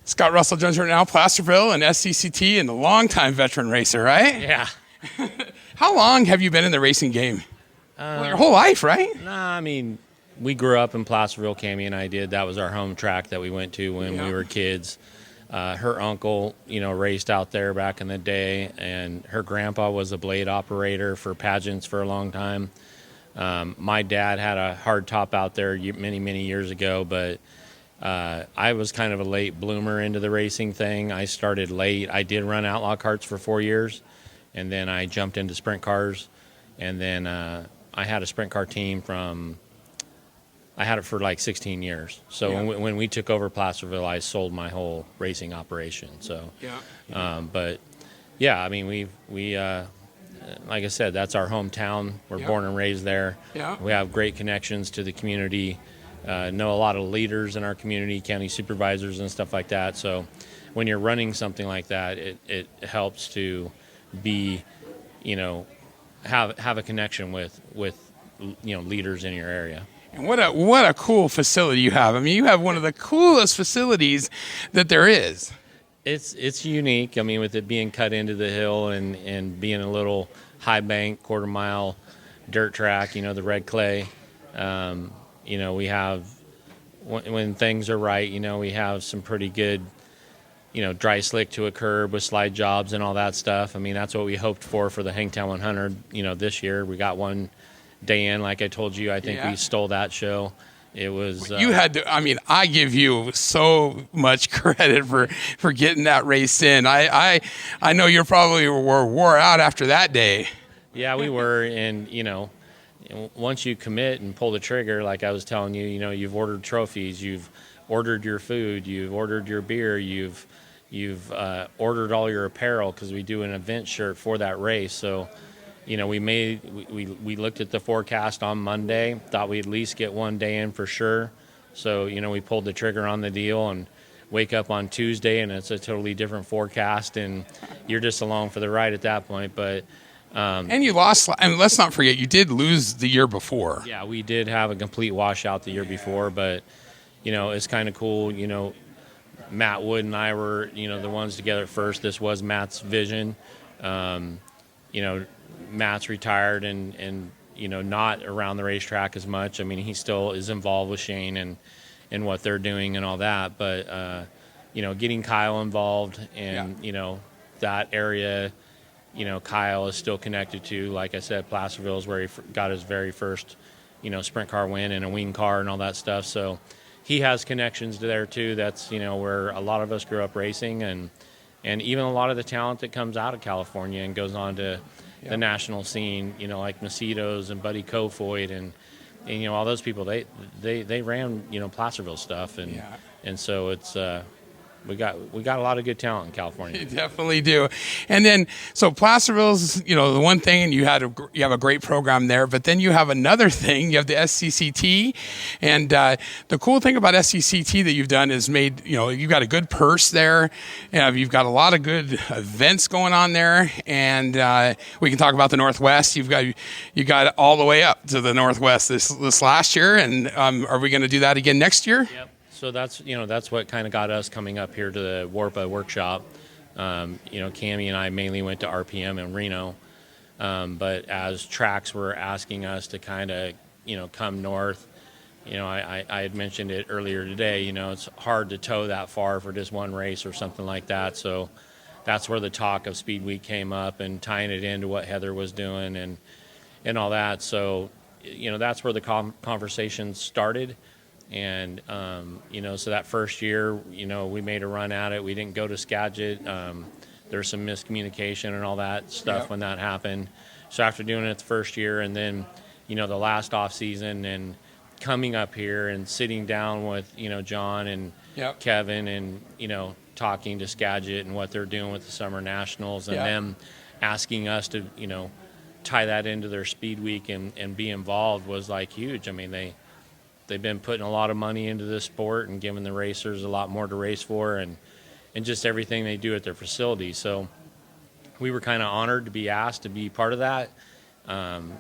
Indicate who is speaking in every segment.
Speaker 1: Scott Russell joins right now, Placerville and SCCT, and a longtime veteran racer, right?
Speaker 2: Yeah.
Speaker 1: How long have you been in the racing game? Well, your whole life, right?
Speaker 2: Nah, I mean, we grew up in Placerville, Cammie and I did. That was our home track that we went to when we were kids. Her uncle, raced out there back in the day, and her grandpa was a blade operator for pageants for a long time. My dad had a hard top out there many, many years ago, but I was kind of a late bloomer into the racing thing. I started late. I did run outlaw carts for 4 years, and then I jumped into sprint cars, and then I had a sprint car team I had it for like 16 years. So when we took over Placerville, I sold my whole racing operation. So, but yeah, I mean, we like I said, that's our hometown. We're born and raised there. Yeah. We have great connections to the community. Know a lot of leaders in our community, county supervisors and stuff like that. So when you're running something like that, it helps to be, have a connection with leaders in your area.
Speaker 1: And what a cool facility you have. I mean, you have one of the coolest facilities that there is.
Speaker 2: It's unique. I mean, with it being cut into the hill and being a little high bank, quarter mile dirt track, the red clay. We have, when things are right, we have some pretty good, dry slick to a curb with slide jobs and all that stuff. I mean, that's what we hoped for the Hangtown 100, this year. We got one day in, like I told you. I think we stole that show. It was
Speaker 1: you had to. I mean, I give you so much credit for getting that race in. I know you probably were wore out after that day.
Speaker 2: Yeah, we were, and once you commit and pull the trigger, like I was telling you, you've ordered trophies, you've ordered your food, you've ordered your beer, you've ordered all your apparel, because we do an event shirt for that race. So we looked at the forecast on Monday, thought we'd at least get one day in for sure. So, we pulled the trigger on the deal and wake up on Tuesday and it's a totally different forecast, and you're just along for the ride at that point. But
Speaker 1: and you lost, and let's not forget, you did lose the year before.
Speaker 2: Yeah, we did have a complete washout the year before, but, it's kind of cool. Matt Wood and I were, the ones together at first. This was Matt's vision. Matt's retired and not around the racetrack as much. I mean, he still is involved with Shane and what they're doing and all that. But, getting Kyle involved and, that area, Kyle is still connected to. Like I said, Placerville is where he got his very first, sprint car win and a wing car and all that stuff. So he has connections to there too. That's, where a lot of us grew up racing, and even a lot of the talent that comes out of California and goes on to the national scene, like Macedo's and Buddy Kofoid and all those people, they ran, Placerville stuff. And so it's, we got a lot of good talent in California.
Speaker 1: You definitely do. And then, so Placerville's, the one thing, and you have a great program there, but then you have another thing. You have the SCCT, and the cool thing about SCCT that you've done is made, you've got a good purse there, and you've got a lot of good events going on there, and we can talk about the Northwest. You got all the way up to the Northwest this last year, and are we going to do that again next year?
Speaker 2: Yep. So that's what kind of got us coming up here to the WARPA workshop. Cammie and I mainly went to RPM in Reno, but as tracks were asking us to kind of come north, I had mentioned it earlier today. It's hard to tow that far for just one race or something like that. So that's where the talk of Speedweek came up, and tying it into what Heather was doing and all that. So that's where the conversation started. And, so that first year, we made a run at it. We didn't go to Skagit. There was some miscommunication and all that stuff when that happened. So after doing it the first year, and then, the last off season, and coming up here and sitting down with, John and Kevin and, talking to Skagit and what they're doing with the Summer Nationals, and them asking us to, tie that into their Speed Week and be involved was like huge. I mean, they've been putting a lot of money into this sport and giving the racers a lot more to race for, and just everything they do at their facility. So we were kind of honored to be asked to be part of that.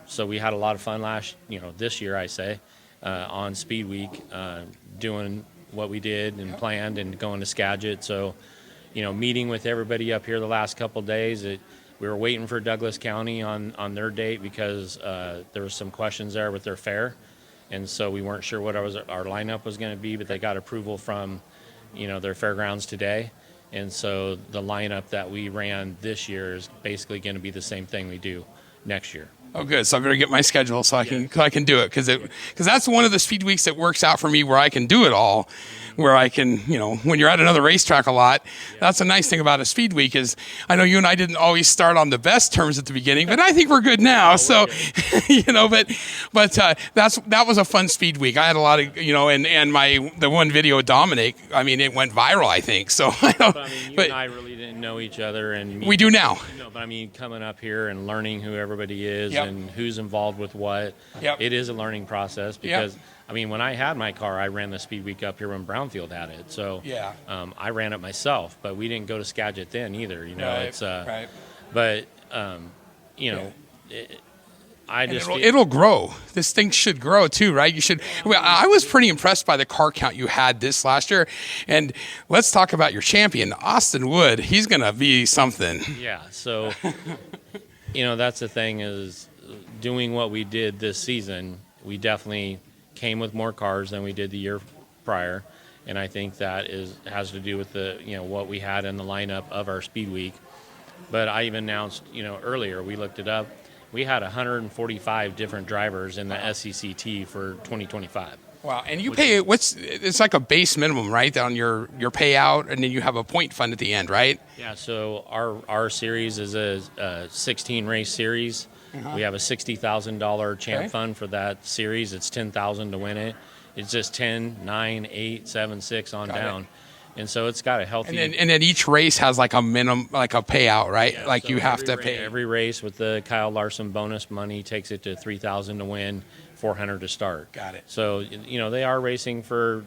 Speaker 2: So we had a lot of fun this year, I say, on Speed Week, doing, what we did and planned and going to Skagit. So, meeting with everybody up here the last couple of days, we were waiting for Douglas County on their date because there was some questions there with their fair. And so we weren't sure what our lineup was going to be, but they got approval from, their fairgrounds today. And so the lineup that we ran this year is basically going to be the same thing we do next year.
Speaker 1: Oh, good. So I better get my schedule so I can do it because that's one of the speed weeks that works out for me where I can do it all. Where I can, when you're at another racetrack a lot, that's a nice thing about a speed week is I know you and I didn't always start on the best terms at the beginning, but I think we're good now. So, but that was a fun speed week. I had a lot of, and the one video with Dominic, I mean, it went viral, I think. So,
Speaker 2: but and I really didn't know each other, and
Speaker 1: we do now.
Speaker 2: But I mean, coming up here and learning who everybody is
Speaker 1: Yep.
Speaker 2: and who's involved with what,
Speaker 1: Yep.
Speaker 2: it is a learning process because. Yep. I mean, when I had my car, I ran the Speed Week up here when Brownfield had it. So I ran it myself, but we didn't go to Skagit then either.
Speaker 1: Right,
Speaker 2: It's
Speaker 1: right.
Speaker 2: But
Speaker 1: it'll grow. This thing should grow too, right? You should. Well, I was pretty impressed by the car count you had this last year, and let's talk about your champion, Austin Wood. He's gonna be something.
Speaker 2: Yeah. So, that's the thing is doing what we did this season. We definitely came with more cars than we did the year prior, and I think that has to do with the what we had in the lineup of our Speed Week. But I even announced earlier, we looked it up, we had 145 different drivers in the SCCT for 2025.
Speaker 1: Wow, and you pay it's like a base minimum, right, on your payout, and then you have a point fund at the end, right?
Speaker 2: Yeah, so our series is a 16 race series. We have a $60,000 champ fund for that series. It's $10,000 to win it. It's just 10, 9, 8, 7, 6 on down. And so it's got a healthy.
Speaker 1: And then each race has like a minimum, like a payout, right?
Speaker 2: Yeah,
Speaker 1: like
Speaker 2: so
Speaker 1: you have to pay.
Speaker 2: Every race with the Kyle Larson bonus money takes it to $3,000 to win, $400 to start.
Speaker 1: Got it.
Speaker 2: So, they are racing for,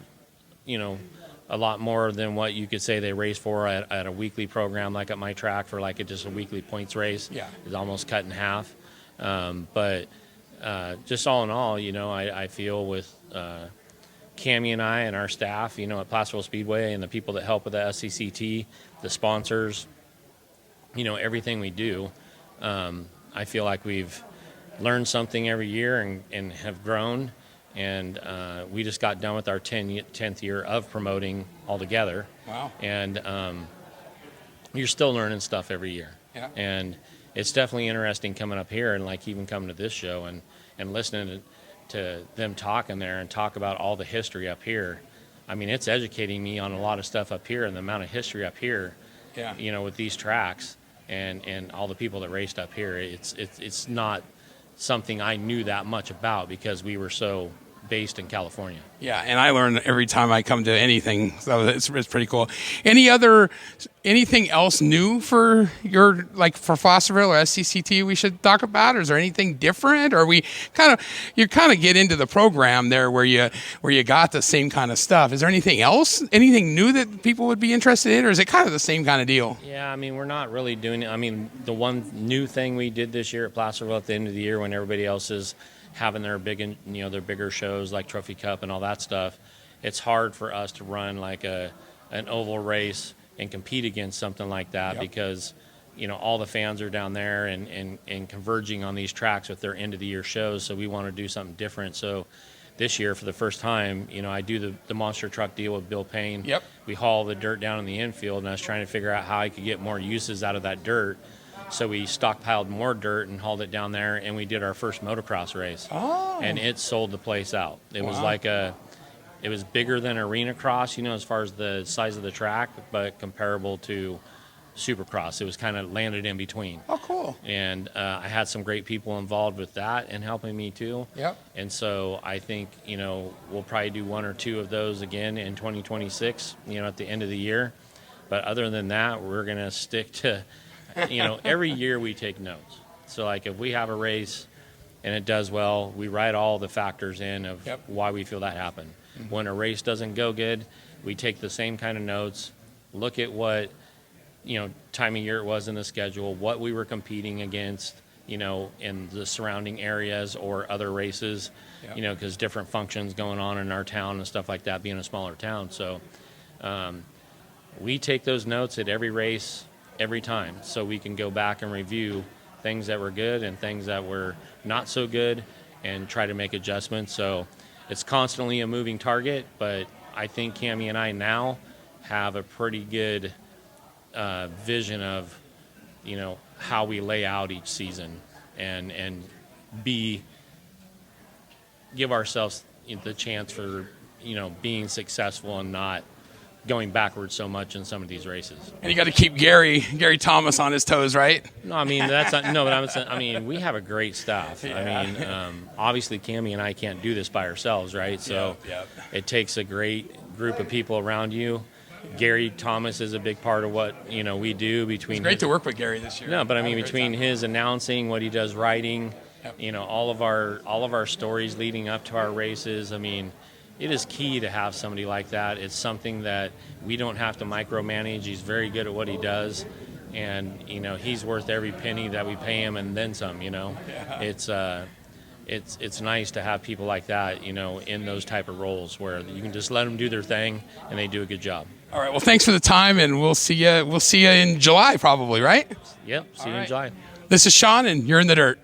Speaker 2: a lot more than what you could say they race for at a weekly program like at my track for like just a weekly points race.
Speaker 1: Yeah.
Speaker 2: It's almost cut in half. But just all in all, I feel with Cammie and I and our staff, at Placerville Speedway and the people that help with the SCCT, the sponsors, everything we do, I feel like we've learned something every year and have grown. And we just got done with our 10th year of promoting altogether.
Speaker 1: Wow.
Speaker 2: And you're still learning stuff every year.
Speaker 1: Yeah.
Speaker 2: And it's definitely interesting coming up here and like even coming to this show and listening to them talking there and talk about all the history up here. I mean, it's educating me on a lot of stuff up here and the amount of history up here, with these tracks and all the people that raced up here. It's not something I knew that much about because we were so based in California.
Speaker 1: Yeah, and I learn every time I come to anything, so it's pretty cool. Anything else new for for Placerville or SCCT we should talk about, or is there anything different? Or you kind of get into the program there where you got the same kind of stuff. Is there anything else, anything new that people would be interested in, or is it kind of the same kind of deal?
Speaker 2: Yeah, I mean, we're not really doing it. I mean, the one new thing we did this year at Placerville at the end of the year when everybody else is having their their bigger shows like Trophy Cup and all that stuff, it's hard for us to run like an oval race and compete against something like that because all the fans are down there and converging on these tracks with their end of the year shows. So we want to do something different. So this year, for the first time, I do the monster truck deal with Bill Payne.
Speaker 1: Yep. We
Speaker 2: haul the dirt down in the infield, and I was trying to figure out how I could get more uses out of that dirt. So we stockpiled more dirt and hauled it down there, and we did our first motocross race.
Speaker 1: Oh.
Speaker 2: And it sold the place out. It was like it was bigger than arena cross, as far as the size of the track, but comparable to Supercross. It was kind of landed in between.
Speaker 1: Oh, cool.
Speaker 2: And I had some great people involved with that and helping me too.
Speaker 1: Yep.
Speaker 2: And so I think, we'll probably do one or two of those again in 2026, at the end of the year. But other than that, we're going to stick to, every year we take notes. So like if we have a race and it does well, we write all the factors in of why we feel that happened. Mm-hmm. When a race doesn't go good, we take the same kind of notes, look at what, time of year it was in the schedule, what we were competing against, in the surrounding areas or other races,
Speaker 1: Yep.
Speaker 2: because different functions going on in our town and stuff like that, being a smaller town. So we take those notes at every race, every time, so we can go back and review things that were good and things that were not so good and try to make adjustments. So it's constantly a moving target, but I think Cammie and I now have a pretty good vision of, how we lay out each season and give ourselves the chance for, being successful and not going backwards so much in some of these races.
Speaker 1: And you got to keep Gary Thomas on his toes, right?
Speaker 2: No, I mean, that's not, no, but I'm saying, we have a great staff.
Speaker 1: Yeah.
Speaker 2: Obviously Cammie and I can't do this by ourselves, right? So
Speaker 1: Yep.
Speaker 2: it takes a great group of people around you. Gary Thomas is a big part of what, we do between.
Speaker 1: It's great to work with Gary this year.
Speaker 2: No, but I mean,
Speaker 1: Had a great
Speaker 2: between
Speaker 1: time.
Speaker 2: his announcing, what he does writing,
Speaker 1: Yep.
Speaker 2: all of our stories leading up to our races. It is key to have somebody like that. It's something that we don't have to micromanage. He's very good at what he does, and he's worth every penny that we pay him and then some.
Speaker 1: Yeah.
Speaker 2: It's nice to have people like that, in those type of roles where you can just let them do their thing and they do a good job.
Speaker 1: All right. Well, thanks for the time, and we'll see you. We'll see you in July, probably, right?
Speaker 2: Yep. See you in
Speaker 1: right.
Speaker 2: July.
Speaker 1: This is Shaun, and you're in the dirt.